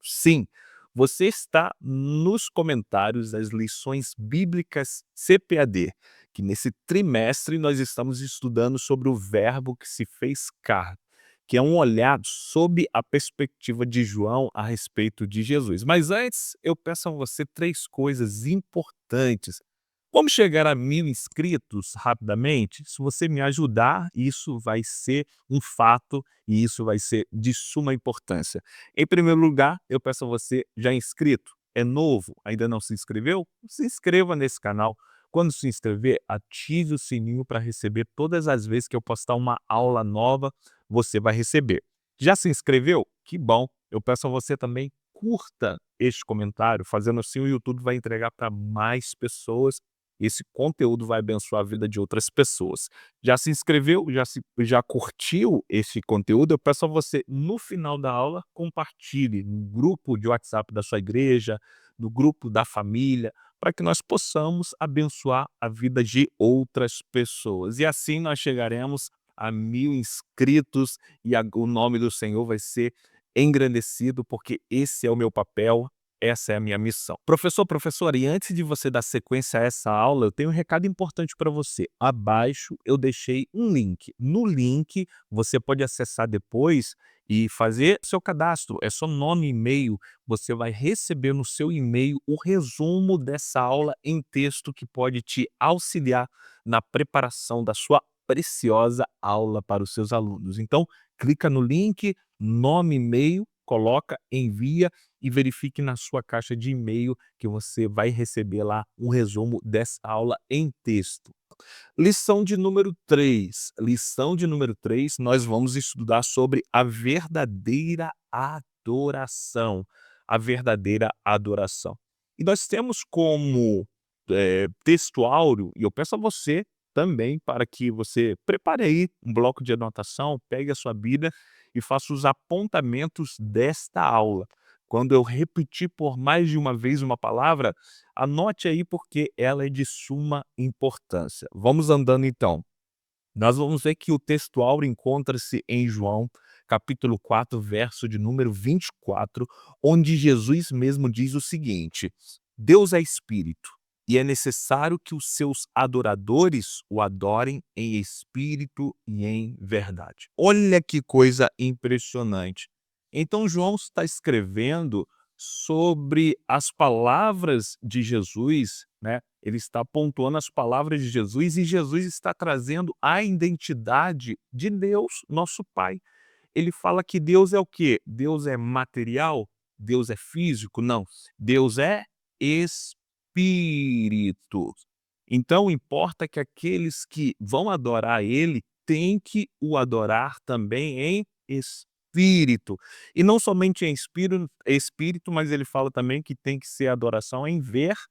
Sim, você está nos comentários das lições bíblicas CPAD, que nesse trimestre nós estamos estudando sobre o Verbo que se fez carne, que é um olhar sob a perspectiva de João a respeito de Jesus. Mas antes, eu peço a você 3 coisas importantes. Como chegar a 1000 inscritos rapidamente? Se você me ajudar, isso vai ser um fato e isso vai ser de suma importância. Em primeiro lugar, eu peço a você já inscrito, é novo, ainda não se inscreveu? Se inscreva nesse canal. Quando se inscrever, ative o sininho para receber todas as vezes que eu postar uma aula nova, você vai receber. Já se inscreveu? Que bom! Eu peço a você também curta este comentário, fazendo assim o YouTube vai entregar para mais pessoas. Esse conteúdo vai abençoar a vida de outras pessoas. Já se inscreveu? Já curtiu esse conteúdo? Eu peço a você, no final da aula, compartilhe no grupo de WhatsApp da sua igreja, no grupo da família, para que nós possamos abençoar a vida de outras pessoas. E assim nós chegaremos a 1000 inscritos e o nome do Senhor vai ser engrandecido, porque esse é o meu papel, essa é a minha missão. Professor, professora, e antes de você dar sequência a essa aula, eu tenho um recado importante para você. Abaixo eu deixei um link. No link você pode acessar depois e fazer seu cadastro. É só nome e e-mail. Você vai receber no seu e-mail o resumo dessa aula em texto que pode te auxiliar na preparação da sua preciosa aula para os seus alunos. Então, clica no link, nome, e-mail, coloca, envia e verifique na sua caixa de e-mail que você vai receber lá um resumo dessa aula em texto. Lição de número 3. Lição de número 3, nós vamos estudar sobre a verdadeira adoração. A verdadeira adoração. E nós temos como textuário, e eu peço a você também para que você prepare aí um bloco de anotação, pegue a sua Bíblia e faça os apontamentos desta aula. Quando eu repetir por mais de uma vez uma palavra, anote aí porque ela é de suma importância. Vamos andando então. Nós vamos ver que o textual encontra-se em João, capítulo 4, verso de número 24, onde Jesus mesmo diz o seguinte: Deus é espírito, e é necessário que os seus adoradores o adorem em espírito e em verdade. Olha que coisa impressionante. Então João está escrevendo sobre as palavras de Jesus, né? Ele está pontuando as palavras de Jesus e Jesus está trazendo a identidade de Deus, nosso Pai. Ele fala que Deus é o quê? Deus é material? Deus é físico? Não. Deus é espírito. Então importa que aqueles que vão adorar Ele têm que o adorar também em espírito. E não somente em espírito, mas ele fala também que tem que ser adoração em verdade.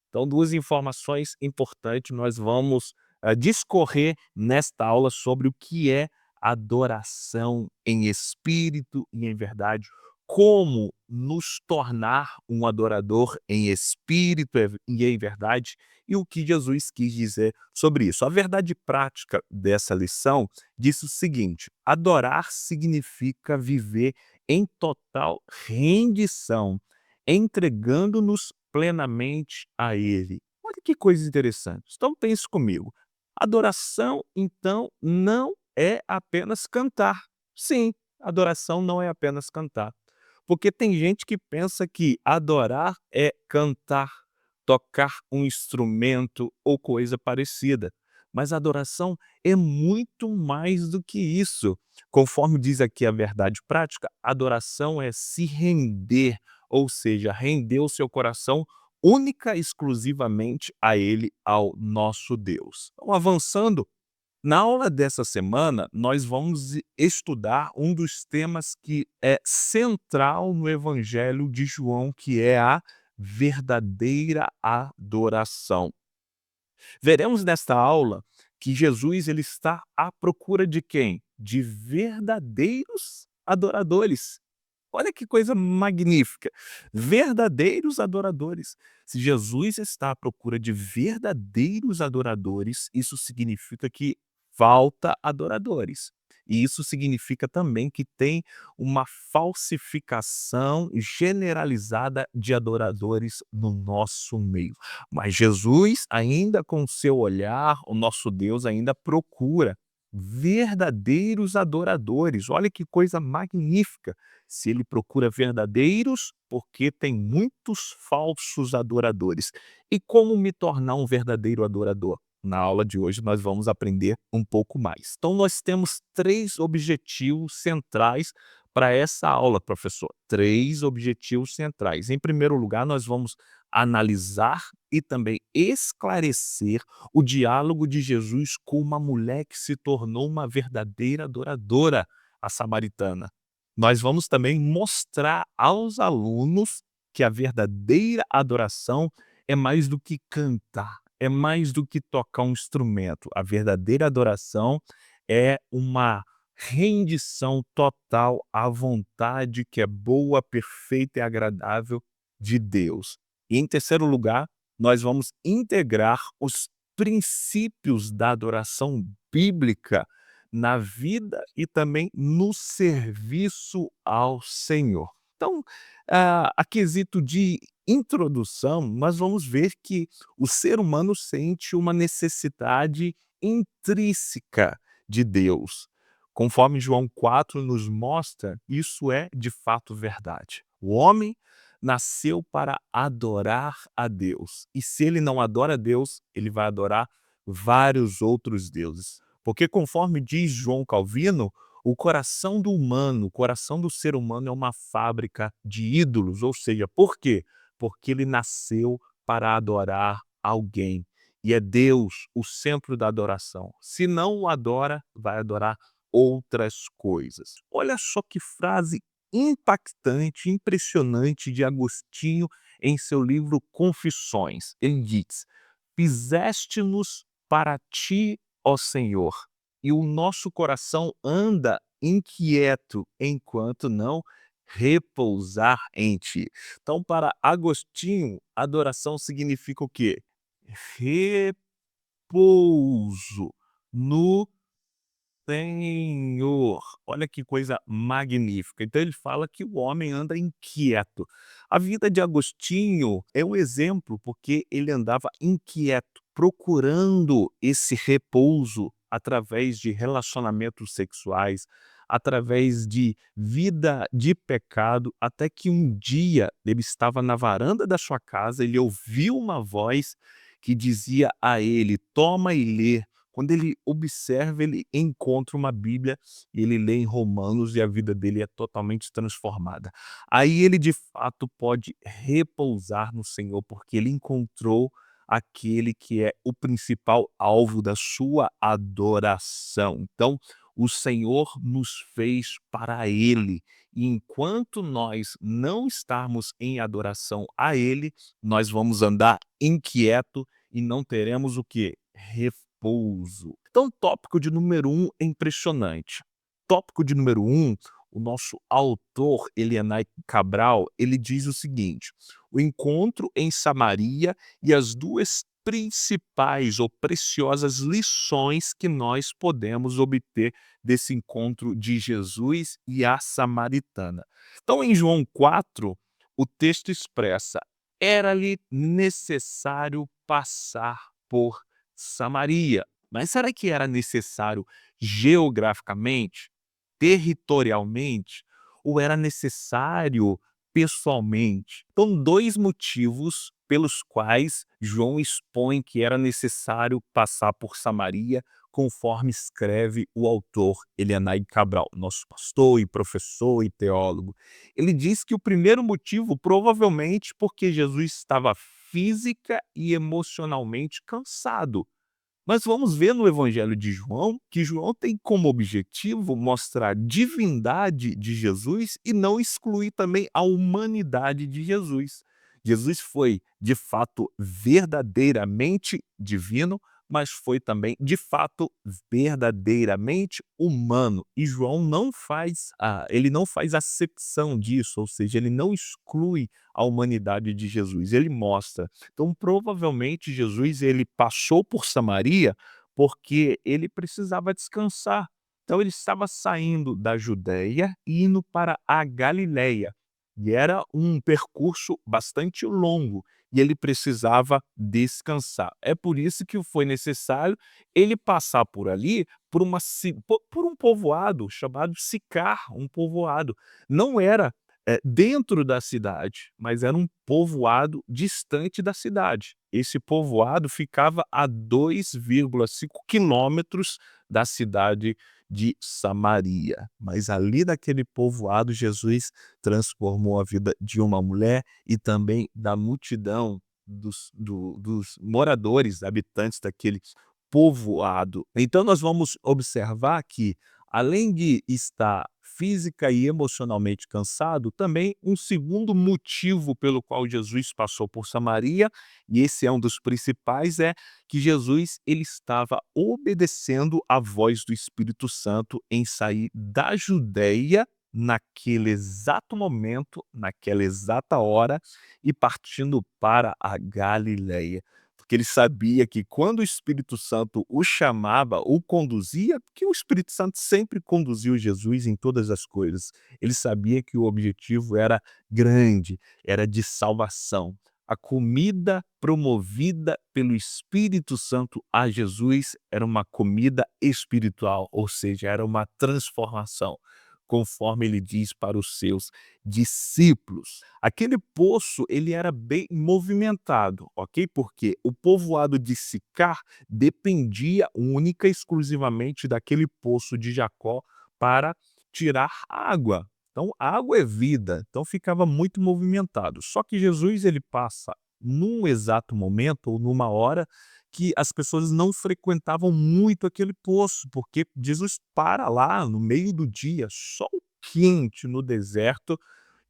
Então, 2 informações importantes, nós vamos discorrer nesta aula sobre o que é adoração em espírito e em verdade, como nos tornar um adorador em espírito e em verdade, e o que Jesus quis dizer sobre isso. A verdade prática dessa lição diz o seguinte: adorar significa viver em total rendição, entregando-nos plenamente a Ele. Olha que coisa interessante. Então pense comigo. Adoração, então, não é apenas cantar. Sim, adoração não é apenas cantar. Porque tem gente que pensa que adorar é cantar, tocar um instrumento ou coisa parecida. Mas adoração é muito mais do que isso. Conforme diz aqui a verdade prática, adoração é se render, ou seja, render o seu coração única e exclusivamente a Ele, ao nosso Deus. Então, avançando, na aula dessa semana, nós vamos estudar um dos temas que é central no Evangelho de João, que é a verdadeira adoração. Veremos nesta aula que Jesus ele está à procura de quem? De verdadeiros adoradores. Olha que coisa magnífica, verdadeiros adoradores. Se Jesus está à procura de verdadeiros adoradores, isso significa que falta adoradores. E isso significa também que tem uma falsificação generalizada de adoradores no nosso meio. Mas Jesus, ainda com o seu olhar, o nosso Deus ainda procura verdadeiros adoradores. Olha que coisa magnífica. Se ele procura verdadeiros, porque tem muitos falsos adoradores. E como me tornar um verdadeiro adorador? Na aula de hoje nós vamos aprender um pouco mais. Então nós temos 3 objetivos centrais para essa aula, professor. 3 objetivos centrais. Em primeiro lugar, nós vamos analisar e também esclarecer o diálogo de Jesus com uma mulher que se tornou uma verdadeira adoradora, a samaritana. Nós vamos também mostrar aos alunos que a verdadeira adoração é mais do que cantar, é mais do que tocar um instrumento. A verdadeira adoração é uma rendição total à vontade que é boa, perfeita e agradável de Deus. E em terceiro lugar, nós vamos integrar os princípios da adoração bíblica na vida e também no serviço ao Senhor. Então, a quesito de introdução, nós vamos ver que o ser humano sente uma necessidade intrínseca de Deus. Conforme João 4 nos mostra, isso é de fato verdade. O homem nasceu para adorar a Deus. E se ele não adora a Deus, ele vai adorar vários outros deuses. Porque conforme diz João Calvino, o coração do humano, o coração do ser humano é uma fábrica de ídolos. Ou seja, por quê? Porque ele nasceu para adorar alguém. E é Deus o centro da adoração. Se não o adora, vai adorar outras coisas. Olha só que frase impactante, impressionante de Agostinho em seu livro Confissões. Ele diz: fizeste-nos para ti, ó Senhor, e o nosso coração anda inquieto enquanto não repousar em ti. Então, para Agostinho, adoração significa o quê? Repouso no Senhor. Olha que coisa magnífica. Então ele fala que o homem anda inquieto. A vida de Agostinho é um exemplo, porque ele andava inquieto, procurando esse repouso através de relacionamentos sexuais, através de vida de pecado, até que um dia ele estava na varanda da sua casa, ele ouviu uma voz que dizia a ele: toma e lê. Quando ele observa, ele encontra uma Bíblia e ele lê em Romanos e a vida dele é totalmente transformada. Aí ele de fato pode repousar no Senhor, porque ele encontrou aquele que é o principal alvo da sua adoração. Então, o Senhor nos fez para Ele. E enquanto nós não estarmos em adoração a Ele, nós vamos andar inquieto e não teremos o que? Repouso. Então, o tópico de número 1 é impressionante. Tópico de número 1, o nosso autor, Elianai Cabral, ele diz o seguinte: o encontro em Samaria e as duas principais ou preciosas lições que nós podemos obter desse encontro de Jesus e a samaritana. Então, em João 4, o texto expressa: era-lhe necessário passar por Samaria. Mas será que era necessário geograficamente, territorialmente, ou era necessário pessoalmente? Então, 2 motivos pelos quais João expõe que era necessário passar por Samaria, conforme escreve o autor Elianai Cabral, nosso pastor e professor e teólogo. Ele diz que o primeiro motivo, provavelmente porque Jesus estava física e emocionalmente cansado. Mas vamos ver no Evangelho de João que João tem como objetivo mostrar a divindade de Jesus e não excluir também a humanidade de Jesus. Jesus foi, de fato, verdadeiramente divino, mas foi também, de fato, verdadeiramente humano. E João não faz, ele não faz acepção disso, ou seja, ele não exclui a humanidade de Jesus. Ele mostra. Então, provavelmente, Jesus ele passou por Samaria porque ele precisava descansar. Então ele estava saindo da Judéia e indo para a Galileia. E era um percurso bastante longo e ele precisava descansar. É por isso que foi necessário ele passar por ali, por um povoado chamado Sicar, um povoado. Não era dentro da cidade, mas era um povoado distante da cidade. Esse povoado ficava a 2,5 quilômetros da cidade de Samaria. Mas ali naquele povoado, Jesus transformou a vida de uma mulher e também da multidão dos moradores, habitantes daquele povoado. Então nós vamos observar que, além de estar física e emocionalmente cansado, também um segundo motivo pelo qual Jesus passou por Samaria, e esse é um dos principais, é que Jesus ele estava obedecendo à voz do Espírito Santo em sair da Judéia naquele exato momento, naquela exata hora, e partindo para a Galileia. Porque ele sabia que quando o Espírito Santo o chamava, o conduzia, porque o Espírito Santo sempre conduziu Jesus em todas as coisas. Ele sabia que o objetivo era grande, era de salvação. A comida promovida pelo Espírito Santo a Jesus era uma comida espiritual, ou seja, era uma transformação, conforme ele diz para os seus discípulos. Aquele poço, ele era bem movimentado, ok? Porque o povoado de Sicar dependia única e exclusivamente daquele poço de Jacó para tirar água. Então, água é vida, então ficava muito movimentado. Só que Jesus ele passa num exato momento ou numa hora que as pessoas não frequentavam muito aquele poço, porque Jesus para lá no meio do dia, sol quente no deserto,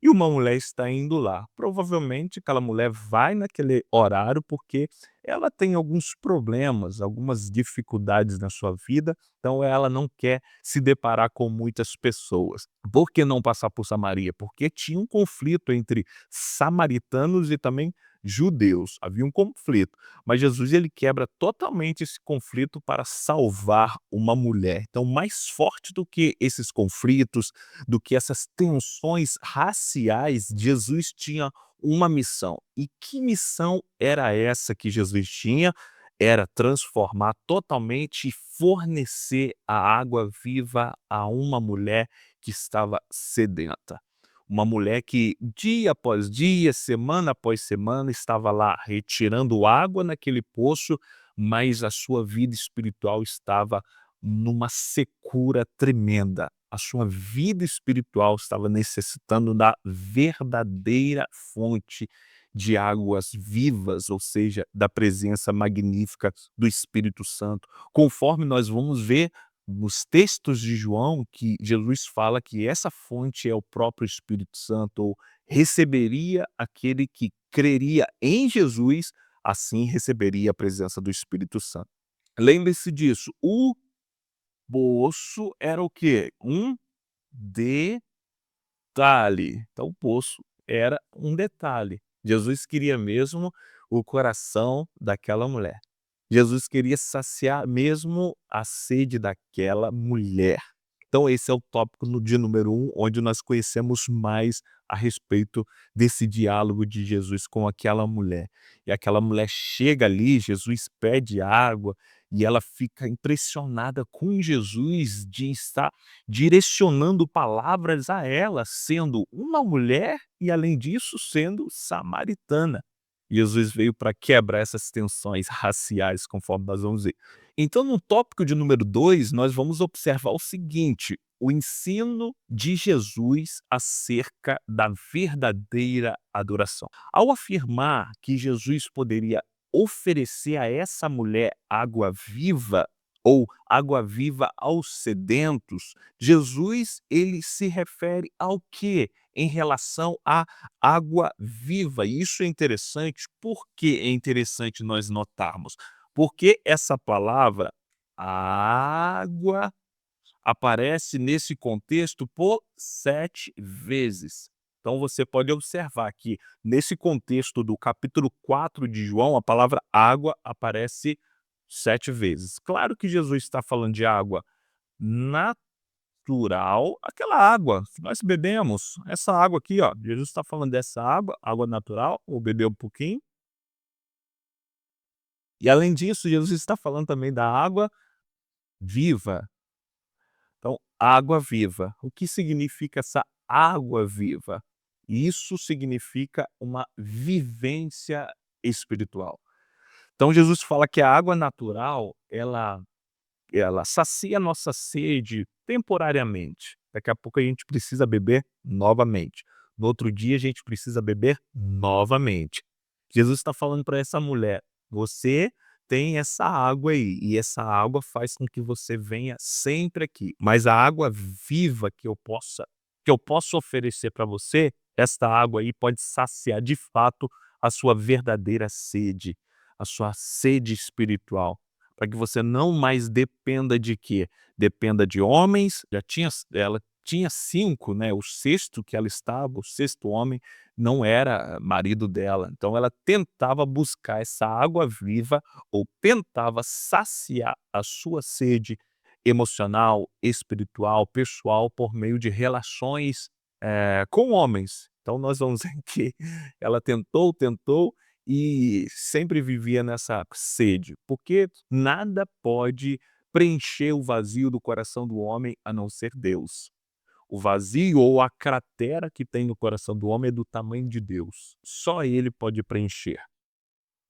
e uma mulher está indo lá. Provavelmente aquela mulher vai naquele horário porque ela tem alguns problemas, algumas dificuldades na sua vida, então ela não quer se deparar com muitas pessoas. Por que não passar por Samaria? Porque tinha um conflito entre samaritanos e também judeus. Havia um conflito, mas Jesus ele quebra totalmente esse conflito para salvar uma mulher. Então, mais forte do que esses conflitos, do que essas tensões raciais, Jesus tinha uma missão. E que missão era essa que Jesus tinha? Era transformar totalmente e fornecer a água viva a uma mulher que estava sedenta. Uma mulher que dia após dia, semana após semana, estava lá retirando água naquele poço, mas a sua vida espiritual estava numa secura tremenda. A sua vida espiritual estava necessitando da verdadeira fonte de águas vivas, ou seja, da presença magnífica do Espírito Santo. Conforme nós vamos ver nos textos de João, que Jesus fala que essa fonte é o próprio Espírito Santo, ou receberia aquele que creria em Jesus, assim receberia a presença do Espírito Santo. Lembre-se disso, o poço era o quê? Um detalhe. Então o poço era um detalhe. Jesus queria mesmo o coração daquela mulher. Jesus queria saciar mesmo a sede daquela mulher. Então esse é o tópico no dia número 1, onde nós conhecemos mais a respeito desse diálogo de Jesus com aquela mulher. E aquela mulher chega ali, Jesus pede água, e ela fica impressionada com Jesus de estar direcionando palavras a ela, sendo uma mulher e, além disso, sendo samaritana. Jesus veio para quebrar essas tensões raciais, conforme nós vamos ver. Então, no tópico de número 2, nós vamos observar o seguinte: o ensino de Jesus acerca da verdadeira adoração. Ao afirmar que Jesus poderia oferecer a essa mulher água viva, ou água viva aos sedentos, Jesus ele se refere ao quê? Em relação à água viva. E isso é interessante. Por que é interessante nós notarmos? Porque essa palavra água aparece nesse contexto por 7 vezes. Então você pode observar que nesse contexto do capítulo 4 de João, a palavra água aparece 7 vezes. Claro que Jesus está falando de água natural, aquela água que nós bebemos. Essa água aqui, ó, Jesus está falando dessa água, água natural, vou beber um pouquinho. E além disso, Jesus está falando também da água viva. Então, água viva. O que significa essa água viva? Isso significa uma vivência espiritual. Então Jesus fala que a água natural, ela sacia a nossa sede temporariamente. Daqui a pouco a gente precisa beber novamente. No outro dia a gente precisa beber novamente. Jesus está falando para essa mulher: você tem essa água aí, e essa água faz com que você venha sempre aqui. Mas a água viva que eu posso oferecer para você, esta água aí pode saciar de fato a sua verdadeira sede, a sua sede espiritual, para que você não mais dependa de quê? Dependa de homens. Ela tinha 5, né, o sexto que ela estava, o sexto homem, não era marido dela. Então ela tentava buscar essa água viva, ou tentava saciar a sua sede emocional, espiritual, pessoal, por meio de relações, com homens. Então nós vamos ver que ela tentou, tentou, e sempre vivia nessa sede, porque nada pode preencher o vazio do coração do homem a não ser Deus. O vazio ou a cratera que tem no coração do homem é do tamanho de Deus. Só Ele pode preencher.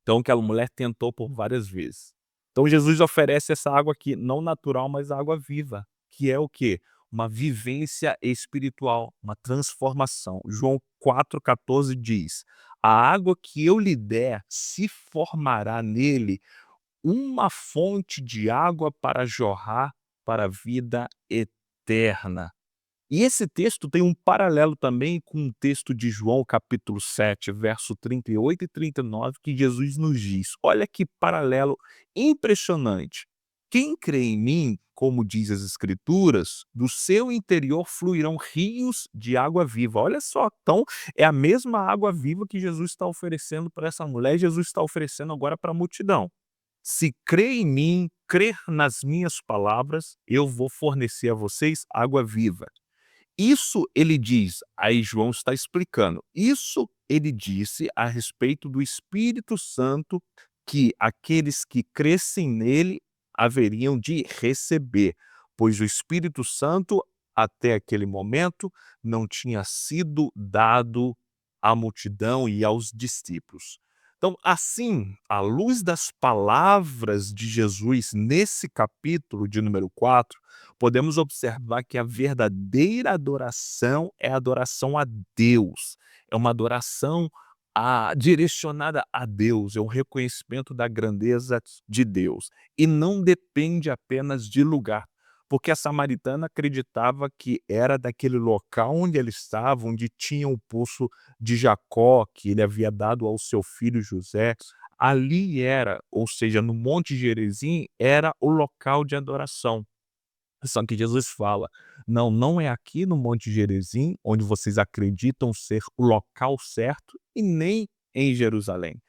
Então aquela mulher tentou por várias vezes. Então Jesus oferece essa água aqui, não natural, mas água viva, que é o quê? Uma vivência espiritual, uma transformação. João 4,14 diz: a água que eu lhe der se formará nele uma fonte de água para jorrar para a vida eterna. E esse texto tem um paralelo também com o texto de João capítulo 7, verso 38 e 39, que Jesus nos diz. Olha que paralelo impressionante. Quem crê em mim, como diz as escrituras, do seu interior fluirão rios de água viva. Olha só, então é a mesma água viva que Jesus está oferecendo para essa mulher, Jesus está oferecendo agora para a multidão. Se crê em mim, crer nas minhas palavras, eu vou fornecer a vocês água viva. Isso ele diz, aí João está explicando, isso ele disse a respeito do Espírito Santo, que aqueles que crescem nele haveriam de receber, pois o Espírito Santo, até aquele momento, não tinha sido dado à multidão e aos discípulos. Então, assim, à luz das palavras de Jesus nesse capítulo de número 4, podemos observar que a verdadeira adoração é a adoração a Deus, é uma adoração direcionada a Deus, é um reconhecimento da grandeza de Deus, e não depende apenas de lugar, porque a samaritana acreditava que era daquele local onde ela estava, onde tinha o poço de Jacó, que ele havia dado ao seu filho José. Ali era, ou seja, no Monte Gerizim, era o local de adoração. Só que Jesus fala: "Não, não é aqui no Monte Gerizim, onde vocês acreditam ser o local certo, e nem em Jerusalém.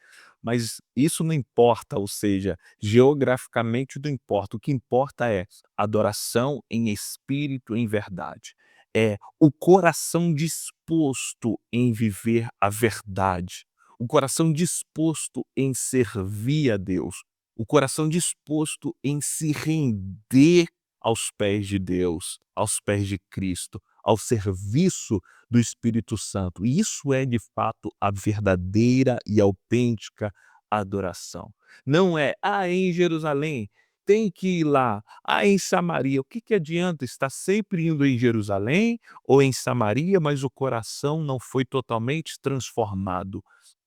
Mas isso não importa, ou seja, geograficamente não importa, o que importa é adoração em espírito, em verdade. É o coração disposto em viver a verdade, o coração disposto em servir a Deus, o coração disposto em se render aos pés de Deus, aos pés de Cristo, ao serviço do Espírito Santo. E isso é, de fato, a verdadeira e autêntica adoração. Não é, em Jerusalém, tem que ir lá. Em Samaria, o que que adianta estar sempre indo em Jerusalém ou em Samaria, mas o coração não foi totalmente transformado?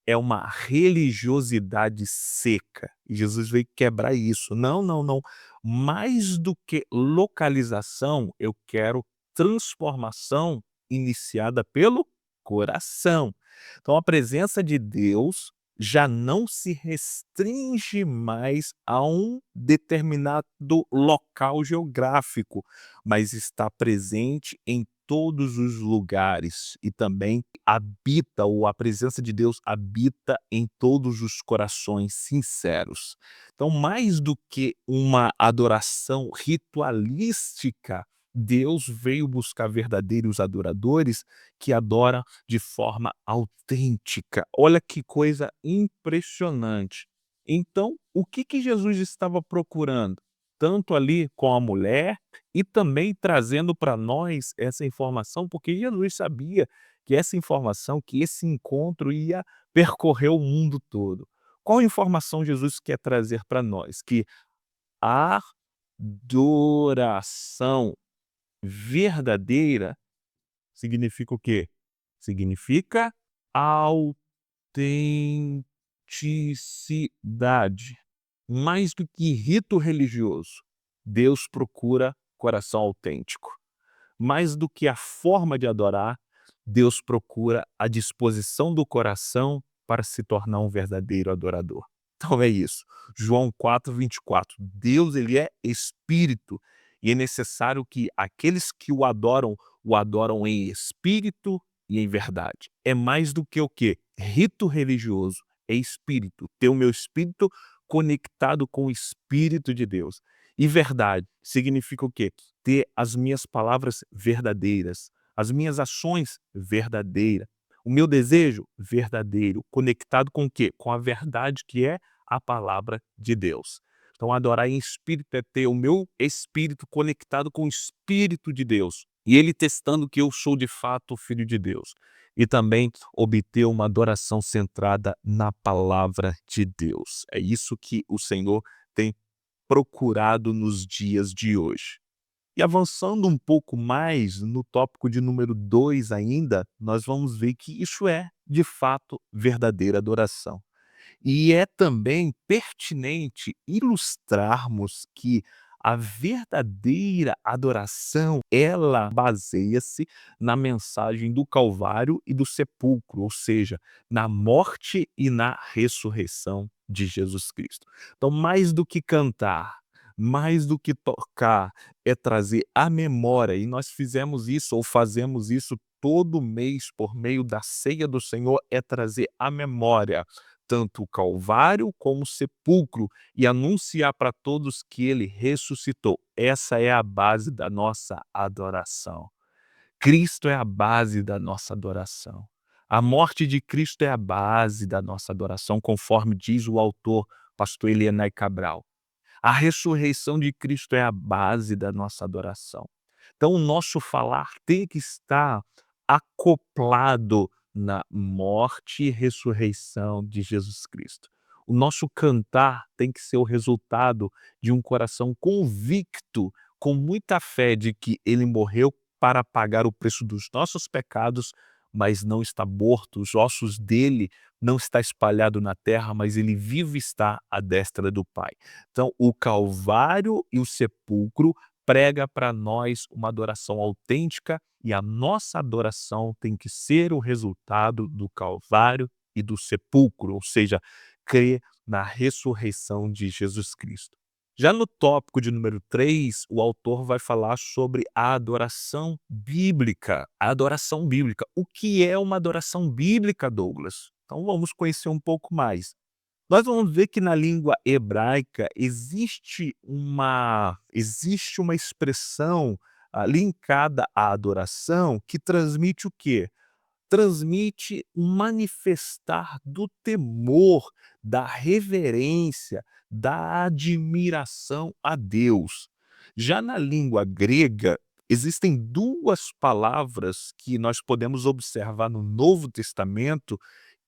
É uma religiosidade seca. E Jesus veio quebrar isso. Não, não, não. Mais do que localização, eu quero transformação iniciada pelo coração. Então a presença de Deus já não se restringe mais a um determinado local geográfico, mas está presente em todos os lugares, e também habita, ou a presença de Deus habita em todos os corações sinceros. Então, mais do que uma adoração ritualística, Deus veio buscar verdadeiros adoradores que adoram de forma autêntica. Olha que coisa impressionante. Então, o que que Jesus estava procurando? Tanto ali com a mulher e também trazendo para nós essa informação, porque Jesus sabia que essa informação, que esse encontro ia percorrer o mundo todo. Qual informação Jesus quer trazer para nós? Que a adoração verdadeira significa o quê? Significa autenticidade. Mais do que rito religioso, Deus procura coração autêntico. Mais do que a forma de adorar, Deus procura a disposição do coração para se tornar um verdadeiro adorador. Então é isso. João 4:24. Deus, ele é espírito e é necessário que aqueles que o adoram em espírito e em verdade. É mais do que o quê? Rito religioso. É espírito. Ter o meu espírito conectado com o espírito de Deus. E verdade significa o quê? Ter as minhas palavras verdadeiras, as minhas ações verdadeiras, o meu desejo verdadeiro, conectado com o quê? Com a verdade que é a palavra de Deus. Então, adorar em espírito é ter o meu espírito conectado com o Espírito de Deus. E ele testando que eu sou de fato o Filho de Deus. E também obter uma adoração centrada na palavra de Deus. É isso que o Senhor tem procurado nos dias de hoje. E avançando um pouco mais no tópico de número 2 ainda, nós vamos ver que isso é, de fato, verdadeira adoração. E é também pertinente ilustrarmos que a verdadeira adoração, ela baseia-se na mensagem do Calvário e do sepulcro, ou seja, na morte e na ressurreição de Jesus Cristo. Então, mais do que cantar, mais do que tocar, é trazer à memória, e nós fizemos isso ou fazemos isso todo mês por meio da ceia do Senhor, é trazer à memória tanto o Calvário como o sepulcro e anunciar para todos que ele ressuscitou. Essa é a base da nossa adoração. Cristo é a base da nossa adoração. A morte de Cristo é a base da nossa adoração, conforme diz o autor, pastor Elianai Cabral. A ressurreição de Cristo é a base da nossa adoração. Então, o nosso falar tem que estar acoplado na morte e ressurreição de Jesus Cristo. O nosso cantar tem que ser o resultado de um coração convicto, com muita fé de que ele morreu para pagar o preço dos nossos pecados, mas não está morto, os ossos dele não está espalhado na terra, mas ele vive está à destra do Pai. Então, o Calvário e o sepulcro prega para nós uma adoração autêntica e a nossa adoração tem que ser o resultado do Calvário e do sepulcro, ou seja, crer na ressurreição de Jesus Cristo. Já no tópico de número 3, o autor vai falar sobre a adoração bíblica. A adoração bíblica. O que é uma adoração bíblica, Douglas? Então vamos conhecer um pouco mais. Nós vamos ver que na língua hebraica existe uma expressão linkada à adoração que transmite o quê? Transmite um manifestar do temor, da reverência, da admiração a Deus. Já na língua grega, existem 2 palavras que nós podemos observar no Novo Testamento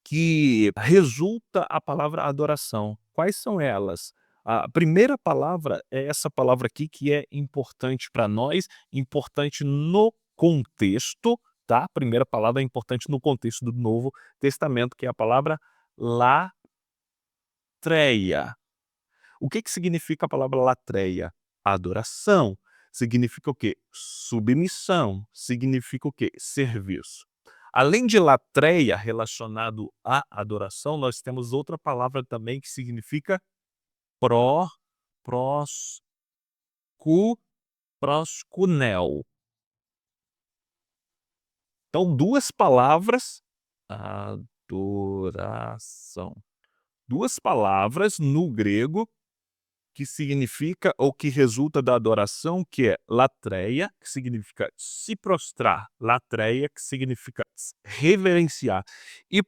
que resulta a palavra adoração. Quais são elas? A primeira palavra é essa palavra aqui que é importante para nós, importante no contexto, tá? A primeira palavra é importante no contexto do Novo Testamento, que é a palavra latreia. O que que significa a palavra latreia? Adoração. Significa o quê? Submissão. Significa o quê? Serviço. Além de latreia, relacionado à adoração, nós temos outra palavra também que significa pró, proscu, proscunel. Então, 2 palavras, adoração. 2 palavras no grego que significa ou que resulta da adoração, que é latreia, que significa se prostrar, latreia, que significa reverenciar, e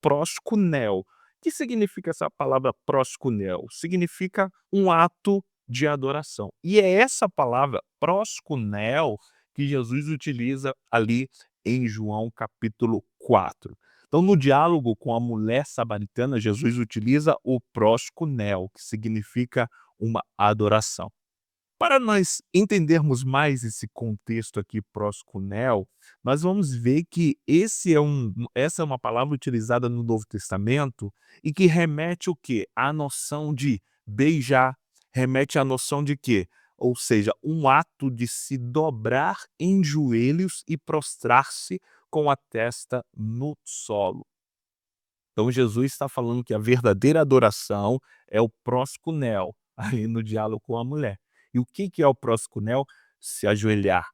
proskunel. Que significa essa palavra proskunel? Significa um ato de adoração. E é essa palavra proskunel que Jesus utiliza ali em João capítulo 4. Então, no diálogo com a mulher samaritana, Jesus utiliza o proskunel, que significa uma adoração. Para nós entendermos mais esse contexto aqui proskunel, nós vamos ver que essa é uma palavra utilizada no Novo Testamento e que remete o quê? À noção de beijar, remete à noção de quê? Ou seja, um ato de se dobrar em joelhos e prostrar-se com a testa no solo. Então Jesus está falando que a verdadeira adoração é o proskunel, aí no diálogo com a mulher. E o que é o proskunel? Se ajoelhar,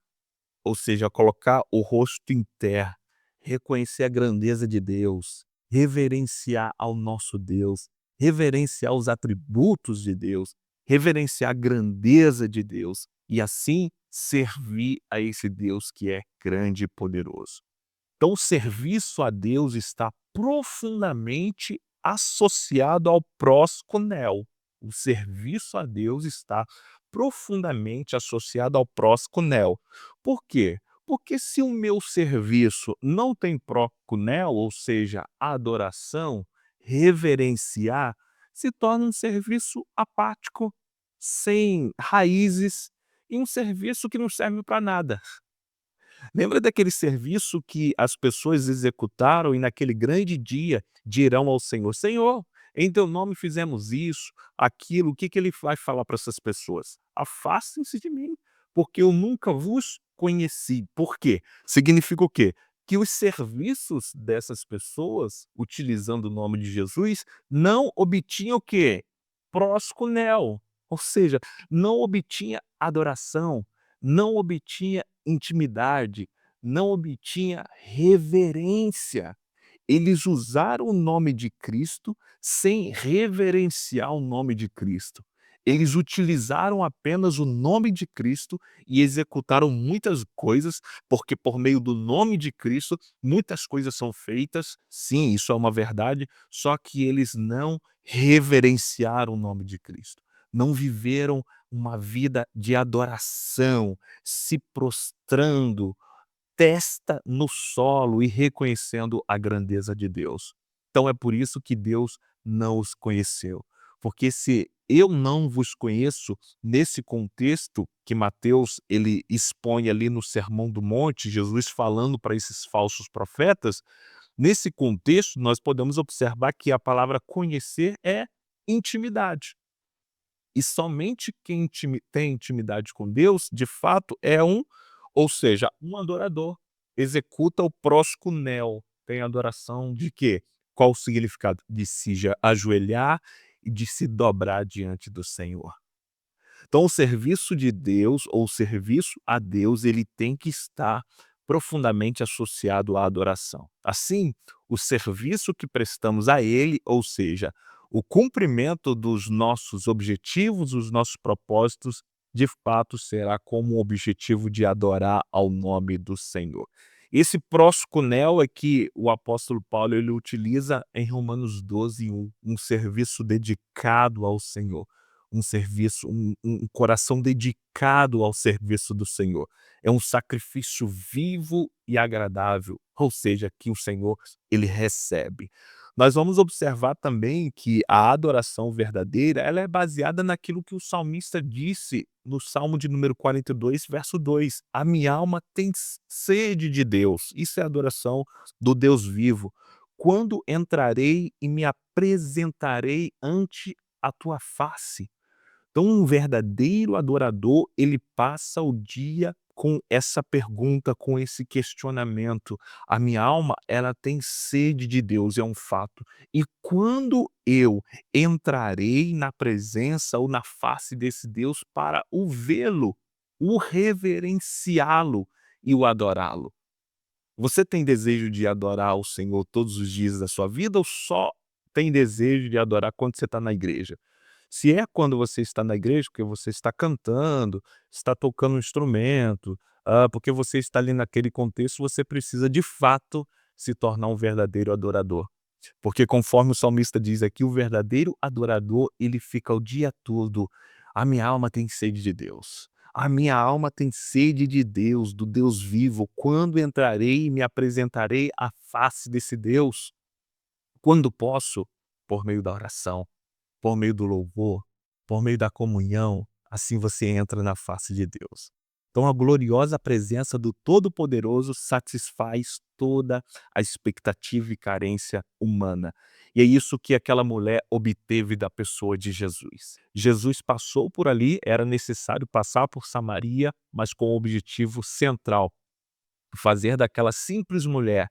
ou seja, colocar o rosto em terra, reconhecer a grandeza de Deus, reverenciar ao nosso Deus, reverenciar os atributos de Deus, reverenciar a grandeza de Deus e assim servir a esse Deus que é grande e poderoso. Então, o serviço a Deus está profundamente associado ao proskunel. O serviço a Deus está profundamente associado ao proskunel. Por quê? Porque se o meu serviço não tem proskunel, ou seja, adoração, reverenciar, se torna um serviço apático, sem raízes e um serviço que não serve para nada. Lembra daquele serviço que as pessoas executaram e naquele grande dia dirão ao Senhor: Senhor, em teu nome fizemos isso, aquilo. O que que ele vai falar para essas pessoas? Afastem-se de mim, porque eu nunca vos conheci. Por quê? Significa o quê? Que os serviços dessas pessoas, utilizando o nome de Jesus, não obtinham o quê? Proskunel, ou seja, não obtinha adoração, não obtinha intimidade, não obtinha reverência. Eles usaram o nome de Cristo sem reverenciar o nome de Cristo. Eles utilizaram apenas o nome de Cristo e executaram muitas coisas, porque por meio do nome de Cristo muitas coisas são feitas. Sim, isso é uma verdade, só que eles não reverenciaram o nome de Cristo. Não viveram uma vida de adoração, se prostrando, testa no solo e reconhecendo a grandeza de Deus. Então é por isso que Deus não os conheceu. Porque se eu não vos conheço, nesse contexto que Mateus ele expõe ali no Sermão do Monte, Jesus falando para esses falsos profetas, nesse contexto nós podemos observar que a palavra conhecer é intimidade. E somente quem tem intimidade com Deus, de fato, é ou seja, um adorador. Executa o proskunel. Tem adoração de quê? Qual o significado? De se ajoelhar e de se dobrar diante do Senhor. Então, o serviço de Deus, ou o serviço a Deus, ele tem que estar profundamente associado à adoração. Assim, o serviço que prestamos a Ele, ou seja, o cumprimento dos nossos objetivos, os nossos propósitos, de fato será como o objetivo de adorar ao nome do Senhor. Esse proskunel é que o apóstolo Paulo ele utiliza em Romanos 12:1, um serviço dedicado ao Senhor, um serviço, um coração dedicado ao serviço do Senhor. É um sacrifício vivo e agradável, ou seja, que o Senhor ele recebe. Nós vamos observar também que a adoração verdadeira, ela é baseada naquilo que o salmista disse no Salmo de número 42, verso 2: "A minha alma tem sede de Deus". Isso é adoração do Deus vivo. "Quando entrarei e me apresentarei ante a tua face?". Então, um verdadeiro adorador, ele passa o dia com essa pergunta, com esse questionamento. A minha alma, ela tem sede de Deus, é um fato. E quando eu entrarei na presença ou na face desse Deus para o vê-lo, o reverenciá-lo e o adorá-lo? Você tem desejo de adorar o Senhor todos os dias da sua vida ou só tem desejo de adorar quando você está na igreja? Se é quando você está na igreja, porque você está cantando, está tocando um instrumento, porque você está ali naquele contexto, você precisa de fato se tornar um verdadeiro adorador. Porque conforme o salmista diz aqui, o verdadeiro adorador, ele fica o dia todo: "A minha alma tem sede de Deus. A minha alma tem sede de Deus, do Deus vivo. Quando entrarei e me apresentarei à face desse Deus? Quando posso? Por meio da oração, por meio do louvor, por meio da comunhão, assim você entra na face de Deus. Então a gloriosa presença do Todo-Poderoso satisfaz toda a expectativa e carência humana. E é isso que aquela mulher obteve da pessoa de Jesus. Jesus passou por ali, era necessário passar por Samaria, mas com o objetivo central: fazer daquela simples mulher,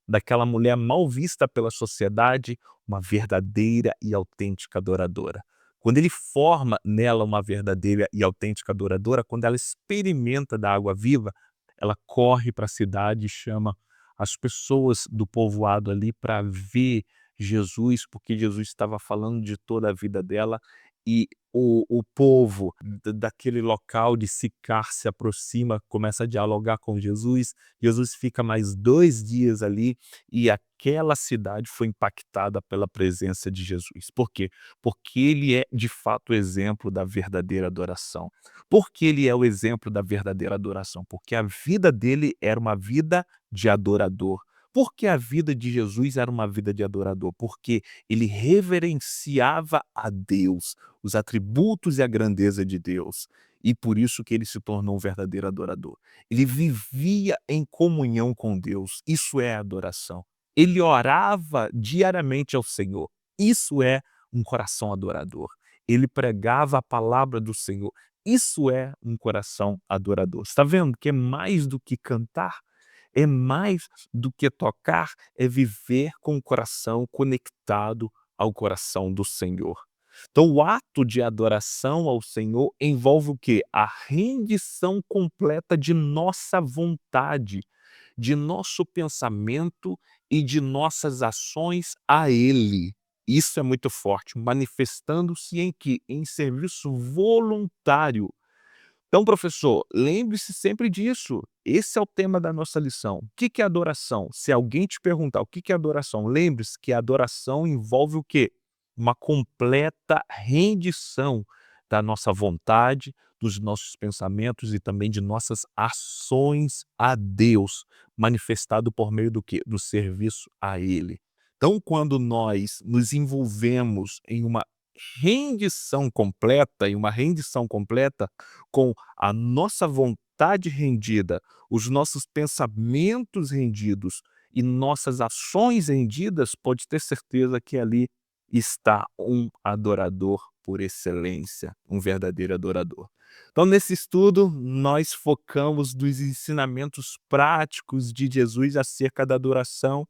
daquela mulher mal vista pela sociedade, uma verdadeira e autêntica adoradora. Quando ele forma nela uma verdadeira e autêntica adoradora, quando ela experimenta da água viva, ela corre para a cidade e chama as pessoas do povoado ali para ver Jesus, porque Jesus estava falando de toda a vida dela, e o povo daquele local de Sicar se aproxima, começa a dialogar com Jesus. Jesus fica mais 2 dias ali e aquela cidade foi impactada pela presença de Jesus. Por quê? Porque ele é de fato o exemplo da verdadeira adoração. Por que ele é o exemplo da verdadeira adoração? Porque a vida dele era uma vida de adorador. Por que a vida de Jesus era uma vida de adorador? Porque ele reverenciava a Deus, os atributos e a grandeza de Deus, e por isso que ele se tornou um verdadeiro adorador. Ele vivia em comunhão com Deus, isso é adoração. Ele orava diariamente ao Senhor, isso é um coração adorador. Ele pregava a palavra do Senhor, isso é um coração adorador. Está vendo que é mais do que cantar? É mais do que tocar, é viver com o coração conectado ao coração do Senhor. Então o ato de adoração ao Senhor envolve o quê? A rendição completa de nossa vontade, de nosso pensamento e de nossas ações a Ele. Isso é muito forte, manifestando-se em que? Em serviço voluntário. Então, professor, lembre-se sempre disso. Esse é o tema da nossa lição. O que que é adoração? Se alguém te perguntar o que que é adoração, lembre-se que a adoração envolve o quê? Uma completa rendição da nossa vontade, dos nossos pensamentos e também de nossas ações a Deus, manifestado por meio do quê? Do serviço a Ele. Então, quando nós nos envolvemos em uma rendição completa, com a nossa vontade rendida, os nossos pensamentos rendidos e nossas ações rendidas, pode ter certeza que ali está um adorador por excelência, um verdadeiro adorador. Então, nesse estudo, nós focamos nos ensinamentos práticos de Jesus acerca da adoração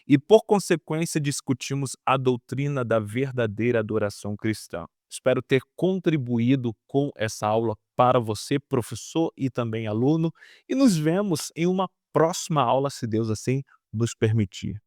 e, por consequência, discutimos a doutrina da verdadeira adoração cristã. Espero ter contribuído com essa aula para você, professor e também aluno, e nos vemos em uma próxima aula, se Deus assim nos permitir.